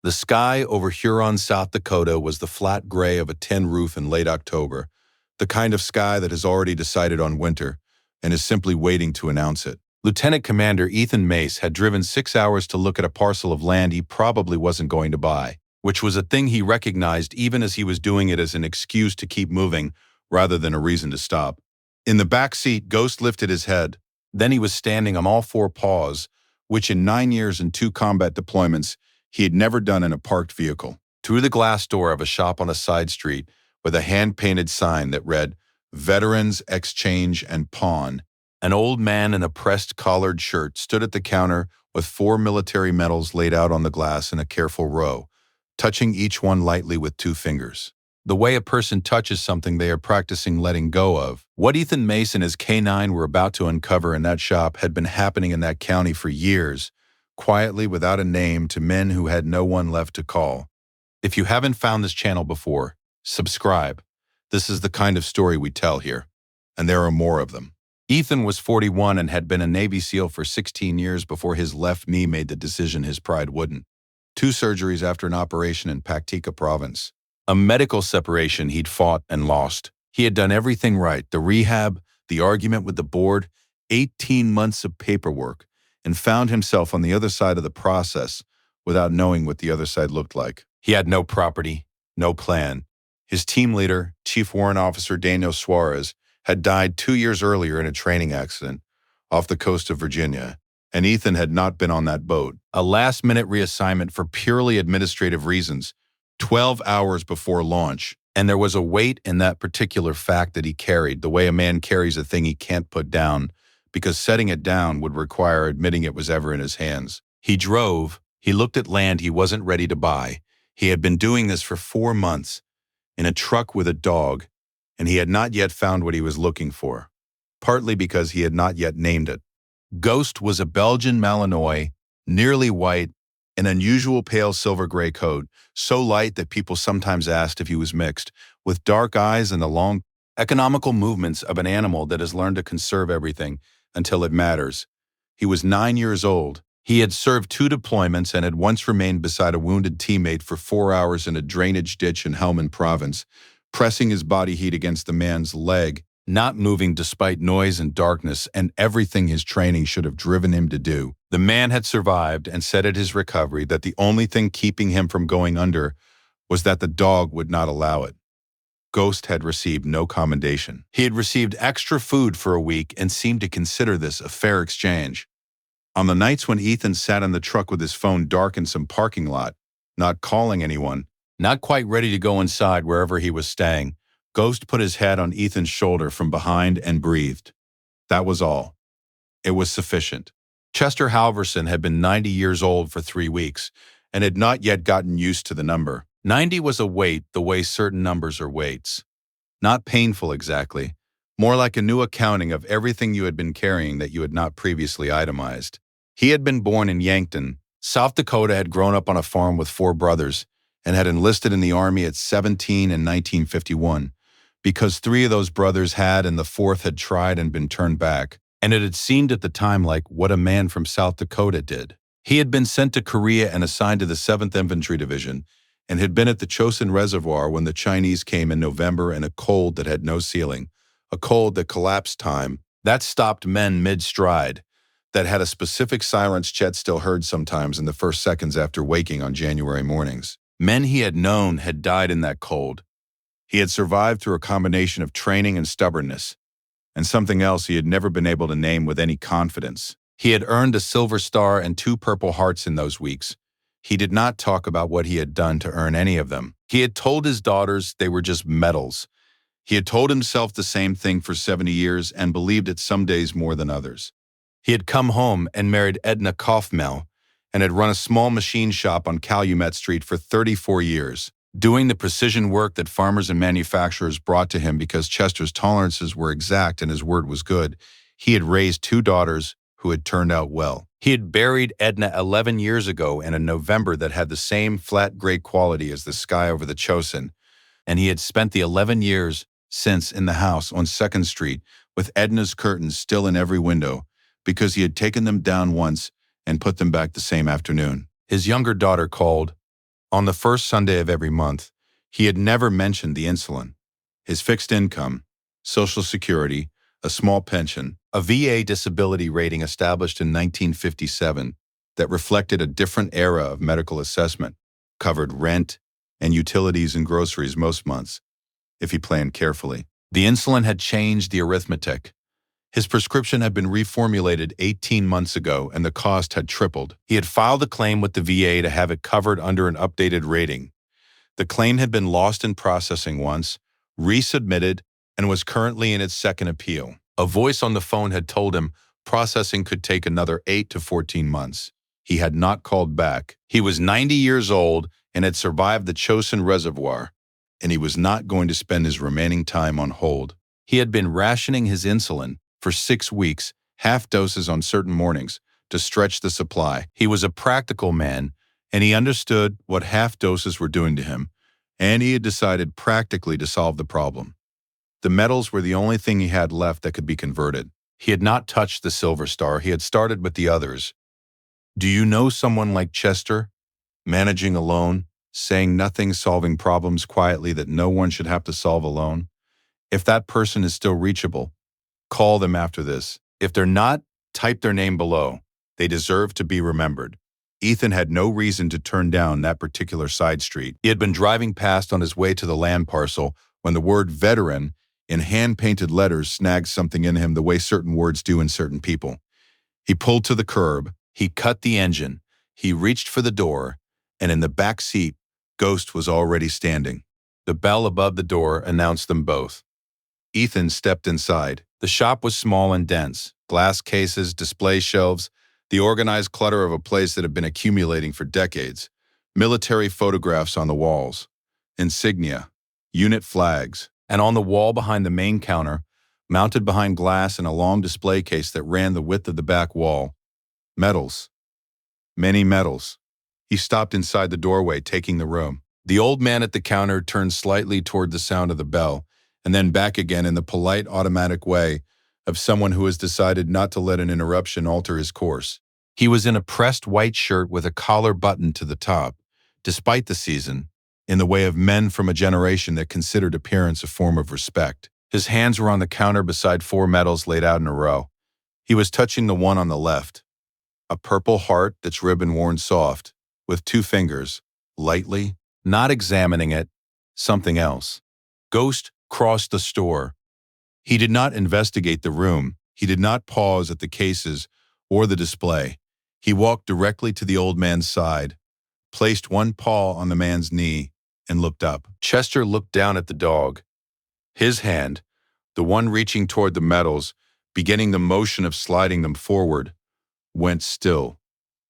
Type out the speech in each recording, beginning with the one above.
The sky over Huron, South Dakota was the flat gray of a tin roof in late October, the kind of sky that has already decided on winter and is simply waiting to announce it. Lieutenant Commander Ethan Mace had driven 6 hours to look at a parcel of land he probably wasn't going to buy, which was a thing he recognized even as he was doing it as an excuse to keep moving rather than a reason to stop. In the back seat, Ghost lifted his head. Then he was standing on all four paws, which in 9 years and 2 combat deployments he had never done in a parked vehicle. Through the glass door of a shop on a side street with a hand-painted sign that read, "Veterans Exchange and Pawn," an old man in a pressed collared shirt stood at the counter with 4 military medals laid out on the glass in a careful row, touching each one lightly with 2 fingers. The way a person touches something they are practicing letting go of. What Ethan Mace and his K9 were about to uncover in that shop had been happening in that county for years, quietly without a name to men who had no one left to call. If you haven't found this channel before, subscribe. This is the kind of story we tell here, and there are more of them. Ethan was 41 and had been a Navy SEAL for 16 years before his left knee made the decision his pride wouldn't. 2 surgeries after an operation in Paktika province. A medical separation he'd fought and lost. He had done everything right, the rehab, the argument with the board, 18 months of paperwork, and found himself on the other side of the process without knowing what the other side looked like. He had no property, no plan. His team leader, Chief Warrant Officer Daniel Suarez, had died 2 years earlier in a training accident off the coast of Virginia, and Ethan had not been on that boat. A last-minute reassignment for purely administrative reasons, 12 hours before launch, and there was a weight in that particular fact that he carried, the way a man carries a thing he can't put down, because setting it down would require admitting it was ever in his hands. He drove, he looked at land he wasn't ready to buy. He had been doing this for 4 months, in a truck with a dog, and he had not yet found what he was looking for, partly because he had not yet named it. Ghost was a Belgian Malinois, nearly white, an unusual pale silver-gray coat, so light that people sometimes asked if he was mixed, with dark eyes and the long, economical movements of an animal that has learned to conserve everything until it matters. He was 9 years old. He had served 2 deployments and had once remained beside a wounded teammate for 4 hours in a drainage ditch in Helmand province, pressing his body heat against the man's leg, not moving despite noise and darkness and everything his training should have driven him to do. The man had survived and said at his recovery that the only thing keeping him from going under was that the dog would not allow it. Ghost had received no commendation. He had received extra food for a week and seemed to consider this a fair exchange. On the nights when Ethan sat in the truck with his phone dark in some parking lot, not calling anyone, not quite ready to go inside wherever he was staying, Ghost put his head on Ethan's shoulder from behind and breathed. That was all. It was sufficient. Chester Halverson had been 90 years old for 3 weeks and had not yet gotten used to the number. 90 was a weight the way certain numbers are weights. Not painful exactly, more like a new accounting of everything you had been carrying that you had not previously itemized. He had been born in Yankton, South Dakota, had grown up on a farm with 4 brothers, and had enlisted in the Army at 17 in 1951, because 3 of those brothers had and the 4th had tried and been turned back, and it had seemed at the time like what a man from South Dakota did. He had been sent to Korea and assigned to the 7th Infantry Division, and had been at the Chosin Reservoir when the Chinese came in November in a cold that had no ceiling, a cold that collapsed time, that stopped men mid-stride, that had a specific silence Chet still heard sometimes in the first seconds after waking on January mornings. Men he had known had died in that cold. He had survived through a combination of training and stubbornness, and something else he had never been able to name with any confidence. He had earned a Silver Star and 2 Purple Hearts in those weeks. He did not talk about what he had done to earn any of them. He had told his daughters they were just medals. He had told himself the same thing for 70 years and believed it some days more than others. He had come home and married Edna Kaufmel and had run a small machine shop on Calumet Street for 34 years, doing the precision work that farmers and manufacturers brought to him because Chester's tolerances were exact and his word was good. He had raised 2 daughters who had turned out well. He had buried Edna 11 years ago in a November that had the same flat gray quality as the sky over the Chosin, and he had spent the 11 years since in the house on 2nd Street with Edna's curtains still in every window because he had taken them down once and put them back the same afternoon. His younger daughter called, On the first Sunday of every month, he had never mentioned the insulin, his fixed income, Social Security, a small pension, a VA disability rating established in 1957 that reflected a different era of medical assessment, covered rent and utilities and groceries most months, if he planned carefully. The insulin had changed the arithmetic. His prescription had been reformulated 18 months ago, and the cost had tripled. He had filed a claim with the VA to have it covered under an updated rating. The claim had been lost in processing once, resubmitted, and was currently in its second appeal. A voice on the phone had told him processing could take another 8 to 14 months. He had not called back. He was 90 years old and had survived the Chosin Reservoir, and he was not going to spend his remaining time on hold. He had been rationing his insulin for 6 weeks, half doses on certain mornings, to stretch the supply. He was a practical man, and he understood what half doses were doing to him, and he had decided practically to solve the problem. The metals were the only thing he had left that could be converted. He had not touched the Silver Star. He had started with the others. Do you know someone like Chester, managing alone, saying nothing, solving problems quietly that no one should have to solve alone? If that person is still reachable, call them after this. If they're not, type their name below. They deserve to be remembered. Ethan had no reason to turn down that particular side street. He had been driving past on his way to the land parcel when the word veteran in hand-painted letters snagged something in him the way certain words do in certain people. He pulled to the curb, he cut the engine, he reached for the door, and in the back seat, Ghost was already standing. The bell above the door announced them both. Ethan stepped inside. The shop was small and dense. Glass cases, display shelves, the organized clutter of a place that had been accumulating for decades. Military photographs on the walls. Insignia. Unit flags. And on the wall behind the main counter, mounted behind glass in a long display case that ran the width of the back wall, medals. Many medals. He stopped inside the doorway, taking the room. The old man at the counter turned slightly toward the sound of the bell, and then back again in the polite, automatic way of someone who has decided not to let an interruption alter his course. He was in a pressed white shirt with a collar buttoned to the top, despite the season, in the way of men from a generation that considered appearance a form of respect. His hands were on the counter beside 4 medals laid out in a row. He was touching the one on the left, a purple heart that's ribbon worn soft, with 2 fingers, lightly, not examining it, something else. Ghost crossed the store. He did not investigate the room. He did not pause at the cases or the display. He walked directly to the old man's side, placed one paw on the man's knee, and looked up. Chester looked down at the dog. His hand, the one reaching toward the medals, beginning the motion of sliding them forward, went still.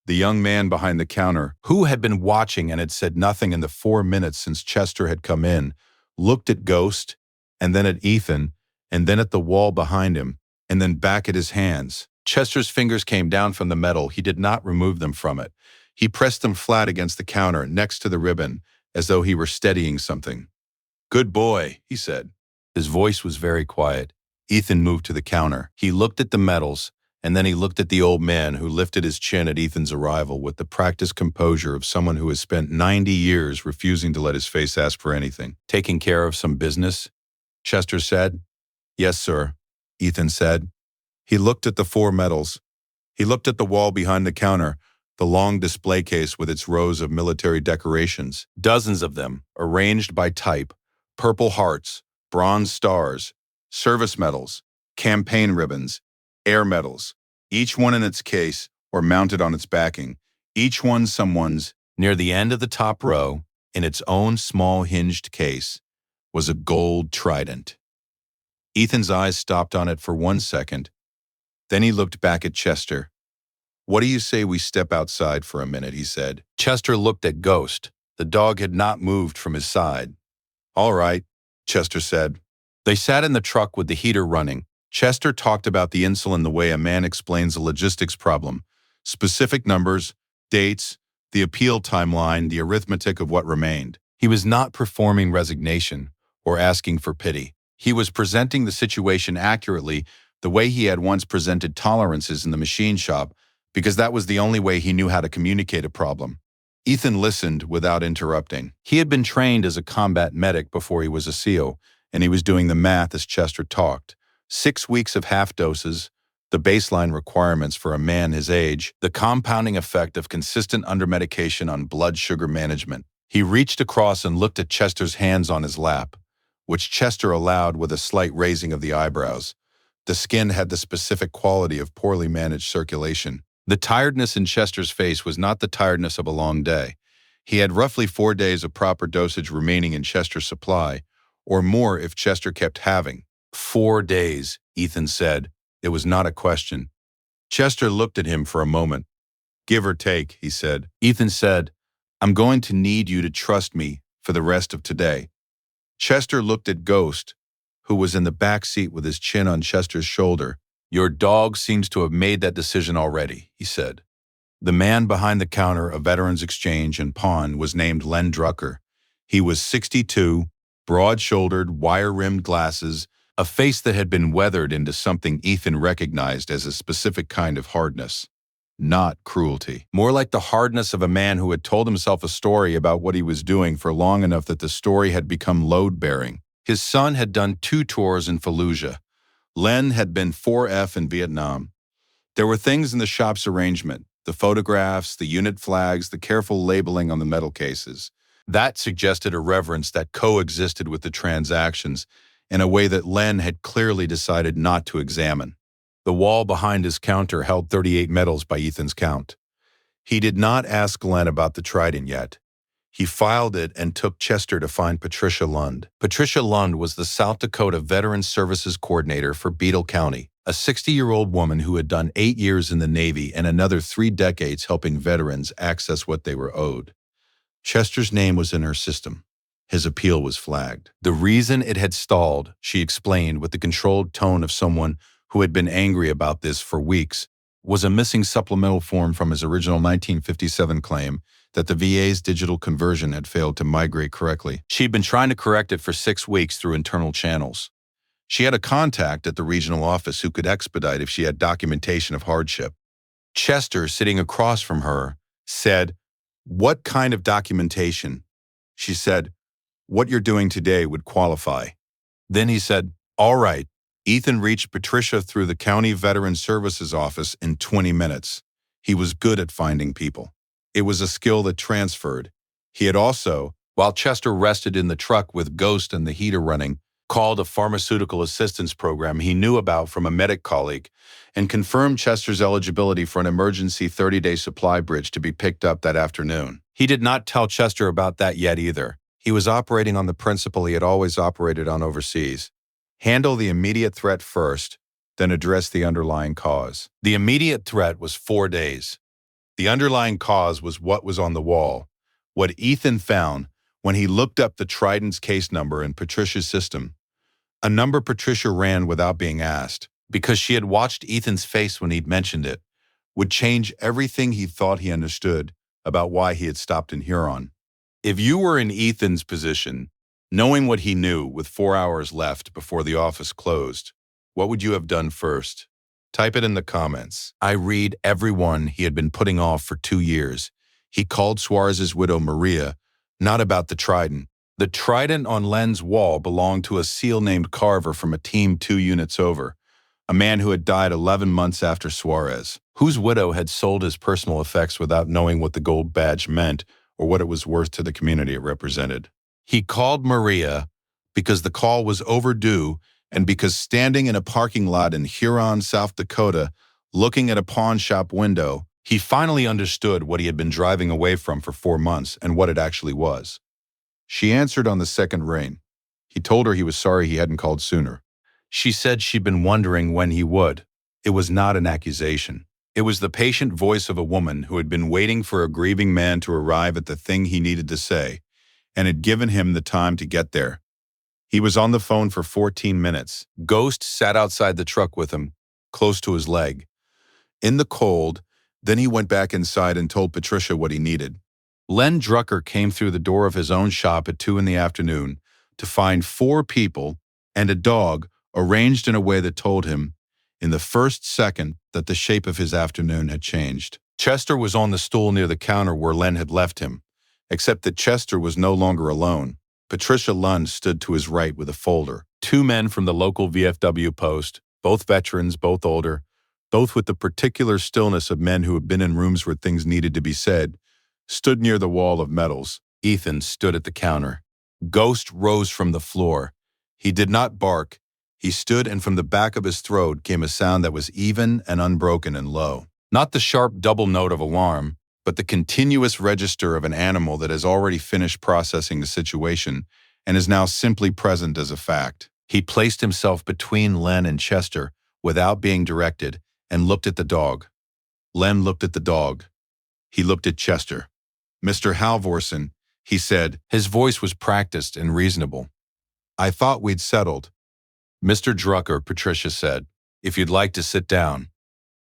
The young man behind the counter, who had been watching and had said nothing in the 4 minutes since Chester had come in, looked at Ghost, and then at Ethan, and then at the wall behind him, and then back at his hands. Chester's fingers came down from the metal. He did not remove them from it. He pressed them flat against the counter next to the ribbon, as though he were steadying something. "Good boy," he said. His voice was very quiet. Ethan moved to the counter. He looked at the medals, and then he looked at the old man, who lifted his chin at Ethan's arrival with the practiced composure of someone who has spent 90 years refusing to let his face ask for anything. "Taking care of some business?" Chester said. "Yes, sir," Ethan said. He looked at the 4 medals. He looked at the wall behind the counter, the long display case with its rows of military decorations, dozens of them, arranged by type, purple hearts, bronze stars, service medals, campaign ribbons, air medals, each one in its case or mounted on its backing, each one someone's. Near the end of the top row, in its own small hinged case, was a gold trident. Ethan's eyes stopped on it for 1 second. Then he looked back at Chester. "What do you say we step outside for a minute?" he said. Chester looked at Ghost. The dog had not moved from his side. "All right," Chester said. They sat in the truck with the heater running. Chester talked about the insulin the way a man explains a logistics problem. Specific numbers, dates, the appeal timeline, the arithmetic of what remained. He was not performing resignation or asking for pity. He was presenting the situation accurately, the way he had once presented tolerances in the machine shop, because that was the only way he knew how to communicate a problem. Ethan listened without interrupting. He had been trained as a combat medic before he was a SEAL, and he was doing the math as Chester talked. 6 weeks of half doses, the baseline requirements for a man his age, the compounding effect of consistent undermedication on blood sugar management. He reached across and looked at Chester's hands on his lap, which Chester allowed with a slight raising of the eyebrows. The skin had the specific quality of poorly managed circulation. The tiredness in Chester's face was not the tiredness of a long day. He had roughly 4 days of proper dosage remaining in Chester's supply, or more if Chester kept having. 4 days, Ethan said. It was not a question. Chester looked at him for a moment. Give or take, he said. Ethan said, I'm going to need you to trust me for the rest of today. Chester looked at Ghost, who was in the back seat with his chin on Chester's shoulder. Your dog seems to have made that decision already, he said. The man behind the counter of Veterans Exchange and Pawn was named Len Drucker. He was 62, broad-shouldered, wire-rimmed glasses, a face that had been weathered into something Ethan recognized as a specific kind of hardness. Not cruelty. More like the hardness of a man who had told himself a story about what he was doing for long enough that the story had become load-bearing. His son had done 2 tours in Fallujah. Len had been 4F in Vietnam. There were things in the shop's arrangement, the photographs, the unit flags, the careful labeling on the metal cases, that suggested a reverence that coexisted with the transactions in a way that Len had clearly decided not to examine. The wall behind his counter held 38 medals by Ethan's count. He did not ask Len about the trident yet. He filed it and took Chester to find Patricia Lund. Patricia Lund was the South Dakota Veterans Services Coordinator for Beadle County, a 60-year-old woman who had done 8 years in the Navy and another 3 decades helping veterans access what they were owed. Chester's name was in her system. His appeal was flagged. The reason it had stalled, she explained with the controlled tone of someone who had been angry about this for weeks, was a missing supplemental form from his original 1957 claim that the VA's digital conversion had failed to migrate correctly. She'd been trying to correct it for 6 weeks through internal channels. She had a contact at the regional office who could expedite if she had documentation of hardship. Chester, sitting across from her, said, "What kind of documentation?" She said, "What you're doing today would qualify." Then he said, "All right." Ethan reached Patricia through the County Veteran Services office in 20 minutes. He was good at finding people. It was a skill that transferred. He had also, while Chester rested in the truck with Ghost and the heater running, called a pharmaceutical assistance program he knew about from a medic colleague and confirmed Chester's eligibility for an emergency 30-day supply bridge to be picked up that afternoon. He did not tell Chester about that yet either. He was operating on the principle he had always operated on overseas. Handle the immediate threat first, then address the underlying cause. The immediate threat was 4 days. The underlying cause was what was on the wall, what Ethan found when he looked up the Trident's case number in Patricia's system, a number Patricia ran without being asked, because she had watched Ethan's face when he'd mentioned it, would change everything he thought he understood about why he had stopped in Huron. If you were in Ethan's position, knowing what he knew with 4 hours left before the office closed, what would you have done first? Type it in the comments. I read everyone he had been putting off for 2 years. He called Suarez's widow Maria, not about the trident. The trident on Len's wall belonged to a SEAL named Carver from a team 2 units over, a man who had died 11 months after Suarez, whose widow had sold his personal effects without knowing what the gold badge meant or what it was worth to the community it represented. He called Maria because the call was overdue and because standing in a parking lot in Huron, South Dakota, looking at a pawn shop window, he finally understood what he had been driving away from for 4 months and what it actually was. She answered on the second ring. He told her he was sorry he hadn't called sooner. She said she'd been wondering when he would. It was not an accusation. It was the patient voice of a woman who had been waiting for a grieving man to arrive at the thing he needed to say, and had given him the time to get there. He was on the phone for 14 minutes. Ghost sat outside the truck with him, close to his leg. In the cold, then he went back inside and told Patricia what he needed. Len Drucker came through the door of his own shop at 2 in the afternoon to find 4 people and a dog arranged in a way that told him, in the first second, that the shape of his afternoon had changed. Chester was on the stool near the counter where Len had left him, except that Chester was no longer alone. Patricia Lund stood to his right with a folder. Two men from the local VFW post, both veterans, both older, both with the particular stillness of men who had been in rooms where things needed to be said, stood near the wall of medals. Ethan stood at the counter. Ghost rose from the floor. He did not bark. He stood, and from the back of his throat came a sound that was even and unbroken and low. Not the sharp double note of alarm, but the continuous register of an animal that has already finished processing the situation and is now simply present as a fact. He placed himself between Len and Chester without being directed and looked at the dog. Len looked at the dog. He looked at Chester. "Mr. Halvorsen," he said. His voice was practiced and reasonable. "I thought we'd settled." "Mr. Drucker," Patricia said, "if you'd like to sit down."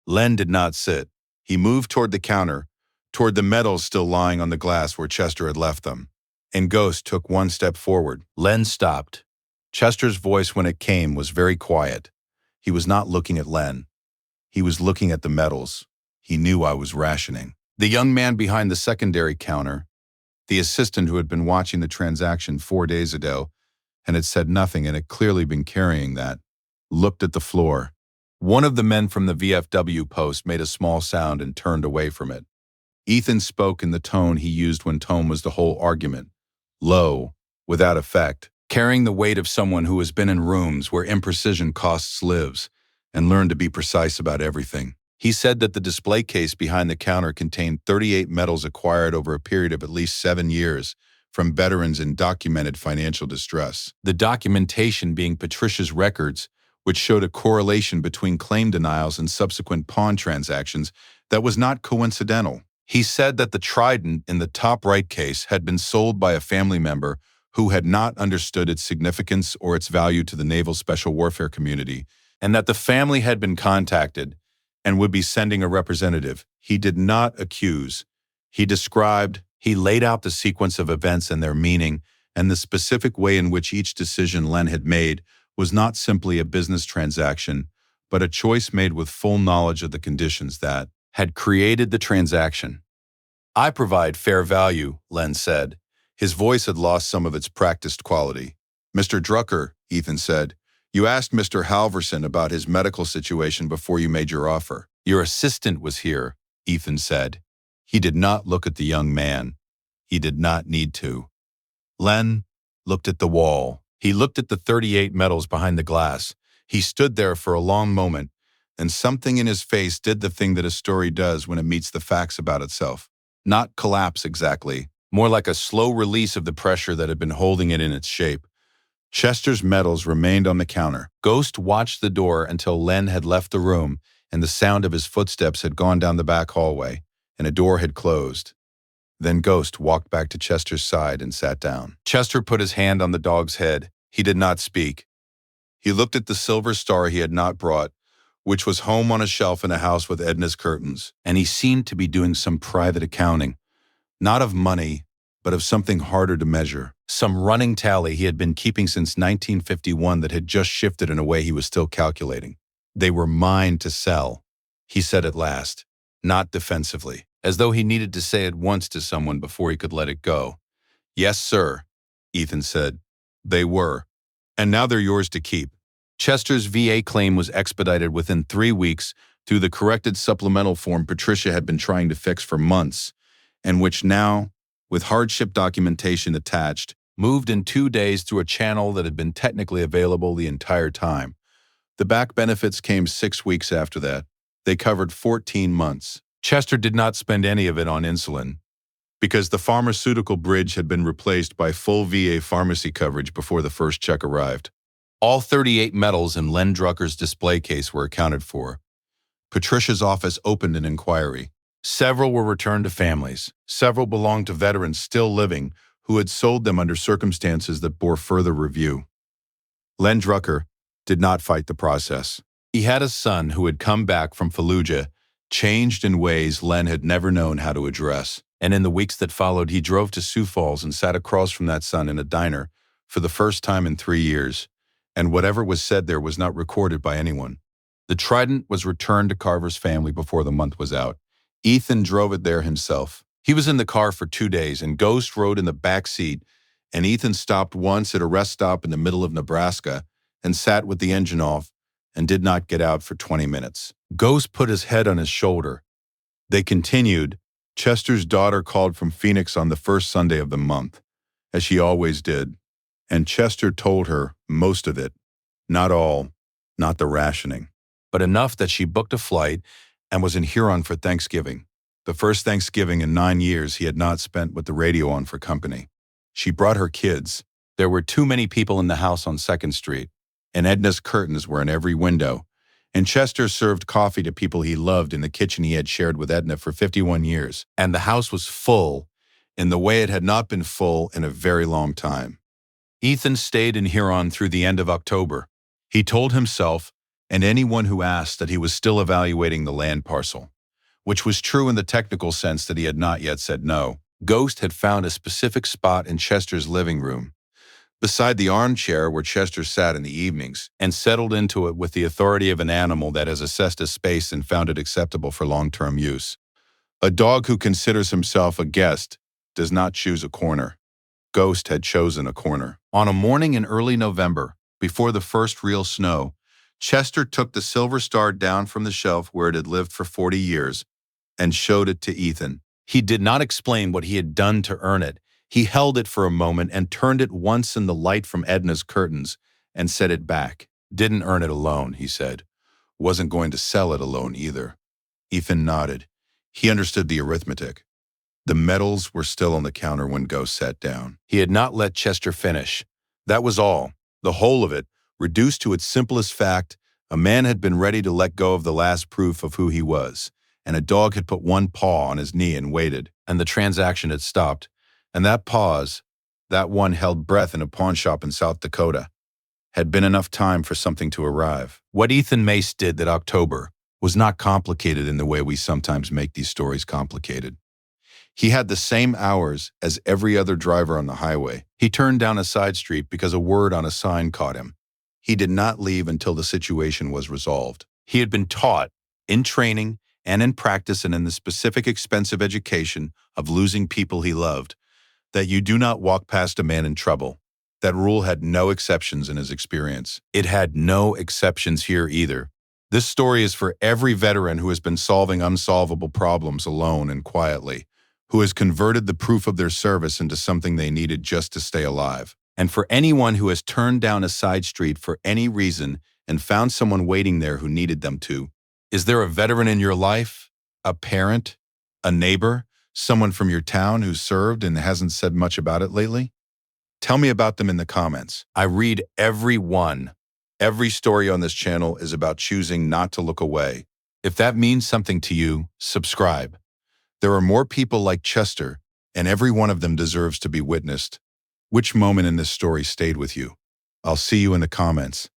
Len did not sit. He moved toward the counter, toward the medals still lying on the glass where Chester had left them. And Ghost took one step forward. Len stopped. Chester's voice, when it came, was very quiet. He was not looking at Len. He was looking at the medals. He knew I was rationing. The young man behind the secondary counter, the assistant who had been watching the transaction 4 days ago and had said nothing and had clearly been carrying that, looked at the floor. One of the men from the VFW post made a small sound and turned away from it. Ethan spoke in the tone he used when tone was the whole argument. Low, without effect, carrying the weight of someone who has been in rooms where imprecision costs lives and learned to be precise about everything. He said that the display case behind the counter contained 38 medals acquired over a period of at least 7 years from veterans in documented financial distress. The documentation being Patricia's records, which showed a correlation between claim denials and subsequent pawn transactions that was not coincidental. He said that the trident in the top right case had been sold by a family member who had not understood its significance or its value to the naval special warfare community, and that the family had been contacted and would be sending a representative. He did not accuse. He described, he laid out the sequence of events and their meaning, and the specific way in which each decision Len had made was not simply a business transaction, but a choice made with full knowledge of the conditions that had created the transaction. "I provide fair value," Len said. His voice had lost some of its practiced quality. "Mr. Drucker," Ethan said, "you asked Mr. Halvorsen about his medical situation before you made your offer." "Your assistant was here," Ethan said. He did not look at the young man. He did not need to. Len looked at the wall. He looked at the 38 medals behind the glass. He stood there for a long moment, and something in his face did the thing that a story does when it meets the facts about itself. Not collapse exactly, more like a slow release of the pressure that had been holding it in its shape. Chester's medals remained on the counter. Ghost watched the door until Len had left the room and the sound of his footsteps had gone down the back hallway, and a door had closed. Then Ghost walked back to Chester's side and sat down. Chester put his hand on the dog's head. He did not speak. He looked at the silver star he had not brought, which was home on a shelf in a house with Edna's curtains, and he seemed to be doing some private accounting, not of money, but of something harder to measure. Some running tally he had been keeping since 1951 that had just shifted in a way he was still calculating. "They were mine to sell," he said at last, not defensively, as though he needed to say it once to someone before he could let it go. "Yes, sir," Ethan said. "They were. And now they're yours to keep." Chester's VA claim was expedited within 3 weeks through the corrected supplemental form Patricia had been trying to fix for months, and which now, with hardship documentation attached, moved in 2 days through a channel that had been technically available the entire time. The back benefits came 6 weeks after that. They covered 14 months. Chester did not spend any of it on insulin, because the pharmaceutical bridge had been replaced by full VA pharmacy coverage before the first check arrived. All 38 medals in Len Drucker's display case were accounted for. Patricia's office opened an inquiry. Several were returned to families. Several belonged to veterans still living who had sold them under circumstances that bore further review. Len Drucker did not fight the process. He had a son who had come back from Fallujah, changed in ways Len had never known how to address. And in the weeks that followed, he drove to Sioux Falls and sat across from that son in a diner for the first time in 3 years. And whatever was said there was not recorded by anyone. The trident was returned to Carver's family before the month was out. Ethan drove it there himself. He was in the car for 2 days, and Ghost rode in the back seat, and Ethan stopped once at a rest stop in the middle of Nebraska and sat with the engine off and did not get out for 20 minutes. Ghost put his head on his shoulder. They continued. Chester's daughter called from Phoenix on the first Sunday of the month, as she always did, and Chester told her most of it, not all, not the rationing, but enough that she booked a flight and was in Huron for Thanksgiving, the first Thanksgiving in 9 years he had not spent with the radio on for company. She brought her kids. There were too many people in the house on 2nd Street, and Edna's curtains were in every window, and Chester served coffee to people he loved in the kitchen he had shared with Edna for 51 years, and the house was full in the way it had not been full in a very long time. Ethan stayed in Huron through the end of October. He told himself and anyone who asked that he was still evaluating the land parcel, which was true in the technical sense that he had not yet said no. Ghost had found a specific spot in Chester's living room, beside the armchair where Chester sat in the evenings, and settled into it with the authority of an animal that has assessed a space and found it acceptable for long-term use. A dog who considers himself a guest does not choose a corner. Ghost had chosen a corner. On a morning in early November, before the first real snow, Chester took the silver star down from the shelf where it had lived for 40 years and showed it to Ethan. He did not explain what he had done to earn it. He held it for a moment and turned it once in the light from Edna's curtains and set it back. Didn't earn it alone, he said. Wasn't going to sell it alone either. Ethan nodded. He understood the arithmetic. The medals were still on the counter when Ghost sat down. He had not let Chester finish. That was all. The whole of it, reduced to its simplest fact, a man had been ready to let go of the last proof of who he was, and a dog had put one paw on his knee and waited, and the transaction had stopped. And that pause, that one held breath in a pawn shop in South Dakota, had been enough time for something to arrive. What Ethan Mace did that October was not complicated in the way we sometimes make these stories complicated. He had the same hours as every other driver on the highway. He turned down a side street because a word on a sign caught him. He did not leave until the situation was resolved. He had been taught, in training and in practice and in the specific expensive education of losing people he loved, that you do not walk past a man in trouble. That rule had no exceptions in his experience. It had no exceptions here either. This story is for every veteran who has been solving unsolvable problems alone and quietly, who has converted the proof of their service into something they needed just to stay alive. And for anyone who has turned down a side street for any reason and found someone waiting there who needed them to. Is there a veteran in your life? A parent? A neighbor? Someone from your town who served and hasn't said much about it lately? Tell me about them in the comments. I read every one. Every story on this channel is about choosing not to look away. If that means something to you, subscribe. There are more people like Chester, and every one of them deserves to be witnessed. Which moment in this story stayed with you? I'll see you in the comments.